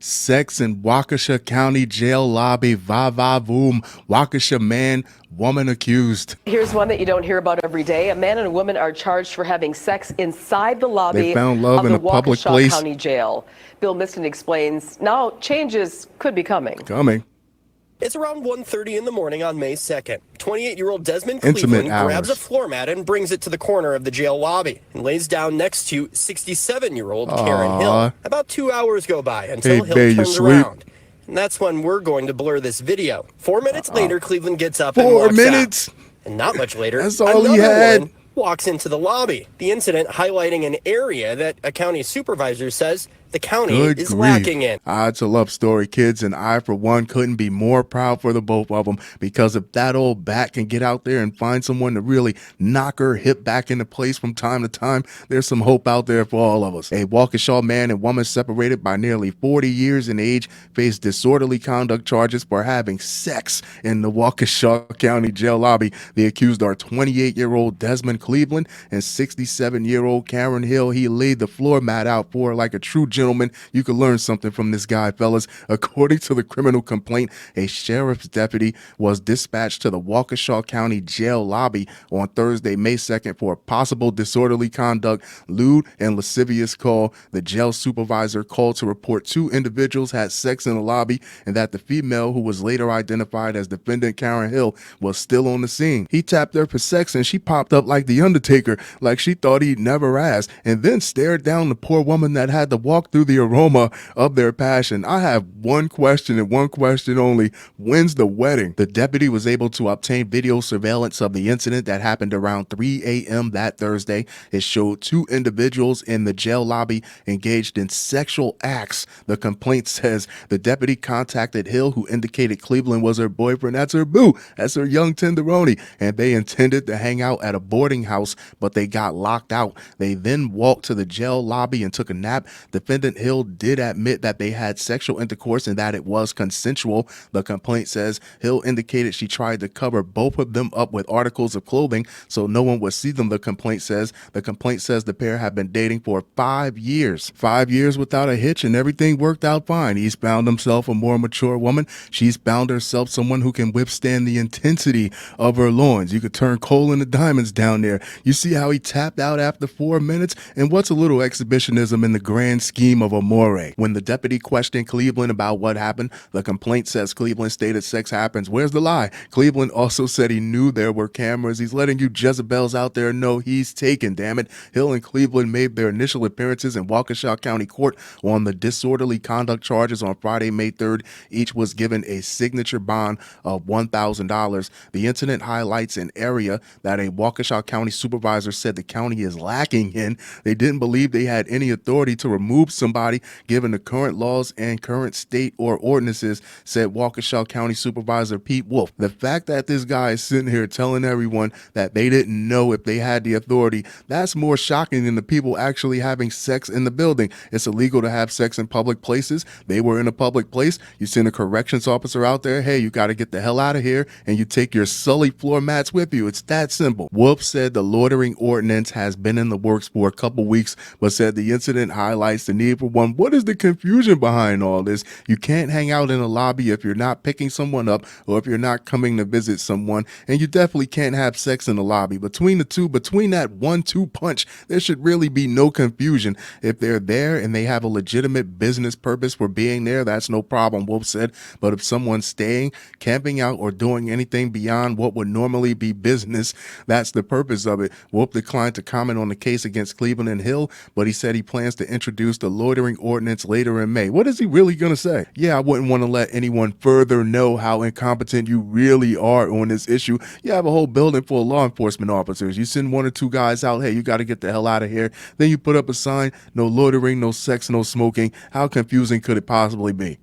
Sex in Waukesha County Jail lobby, va va voom. Waukesha man, woman accused. Here's one that you don't hear about every day. A man and a woman are charged for having sex inside the They lobby found love of in the a public Waukesha place. County Jail. Bill Miston explains now changes could be coming. It's around 1:30 in the morning on May 2nd. 28-year-old Desmond Intimate Cleveland hours. grabs a floor mat and brings it to the corner of the jail lobby and lays down next to 67-year-old Karen Hill. About 2 hours go by until Hey, babe, Hill you turns sweet? around. And that's when we're going to blur this video. 4 minutes later, Cleveland gets up and 4 walks minutes? out. And not much later, That's all he another had. woman walks into the lobby. The incident highlighting an area that a county supervisor says the county Good is grief. lacking in. It's a love story, kids, and I, for one, couldn't be more proud for the both of them, because if that old bat can get out there and find someone to really knock her hip back into place from time to time, there's some hope out there for all of us. A Waukesha man and woman separated by nearly 40 years in age face disorderly conduct charges for having sex in the Waukesha County Jail lobby. The accused are 28-year-old Desmond Cleveland and 67-year-old Karen Hill. He laid the floor mat out for her like a true gentleman. You could learn something from this guy, fellas. According to the criminal complaint, a sheriff's deputy was dispatched to the Waukesha County Jail lobby on Thursday, May 2nd for a possible disorderly conduct, lewd, and lascivious call. The jail supervisor called to report 2 individuals had sex in the lobby and that the female, who was later identified as defendant Karen Hill, was still on the scene. He tapped her for sex and she popped up like the Undertaker, like she thought he'd never asked, and then stared down the poor woman that had to walk through the aroma of their passion. I have one question and one question only. When's the wedding? The deputy was able to obtain video surveillance of the incident that happened around 3 a.m. that Thursday. It showed 2 individuals in the jail lobby engaged in sexual acts. The complaint says the deputy contacted Hill, who indicated Cleveland was her boyfriend. That's her boo. That's her young tenderoni. And they intended to hang out at a boarding house, but they got locked out. They then walked to the jail lobby and took a nap. Defendant Hill did admit that they had sexual intercourse and that it was consensual. The complaint says Hill indicated she tried to cover both of them up with articles of clothing so no one would see them. The complaint says the pair have been dating for 5 years. 5 years without a hitch, and everything worked out fine. He's found himself a more mature woman. She's found herself someone who can withstand the intensity of her loins. You could turn coal into diamonds down there. You see how he tapped out after 4 minutes? And what's a little exhibitionism in the grand scheme of amore? When the deputy questioned Cleveland about what happened, the complaint says Cleveland stated sex happens. Where's the lie? Cleveland also said he knew there were cameras. He's letting you Jezebels out there know he's taken, damn it. Hill and Cleveland made their initial appearances in Waukesha County Court on the disorderly conduct charges on Friday, May 3rd. Each was given a signature bond of $1,000. The incident highlights an area that a Waukesha County supervisor said the county is lacking in. They didn't believe they had any authority to remove somebody given the current laws and current state or ordinances, said Waukesha County Supervisor Pete Wolf. The fact that this guy is sitting here telling everyone that they didn't know if they had the authority, that's more shocking than the people actually having sex in the building. It's illegal to have sex in public places. They were in a public place. You send a corrections officer out there, hey, you got to get the hell out of here, and you take your sully floor mats with you. It's that simple. Wolf said the loitering ordinance has been in the works for a couple weeks, but said the incident highlights the need for one. What is the confusion behind all this? You can't hang out in a lobby if you're not picking someone up or if you're not coming to visit someone, and you definitely can't have sex in the lobby. Between the two, between that 1-2 punch, there should really be no confusion. If they're there and they have a legitimate business purpose for being there, that's no problem, Wolf said. But if someone's staying, camping out, or doing anything beyond what would normally be business, that's the purpose of it. Wolf declined to comment on the case against Cleveland and Hill, but he said he plans to introduce the loitering ordinance later in May. What is he really going to say? Yeah, I wouldn't want to let anyone further know how incompetent you really are on this issue. You have a whole building full of law enforcement officers. You send 1 or 2 guys out, hey, you got to get the hell out of here. Then you put up a sign, no loitering, no sex, no smoking. How confusing could it possibly be?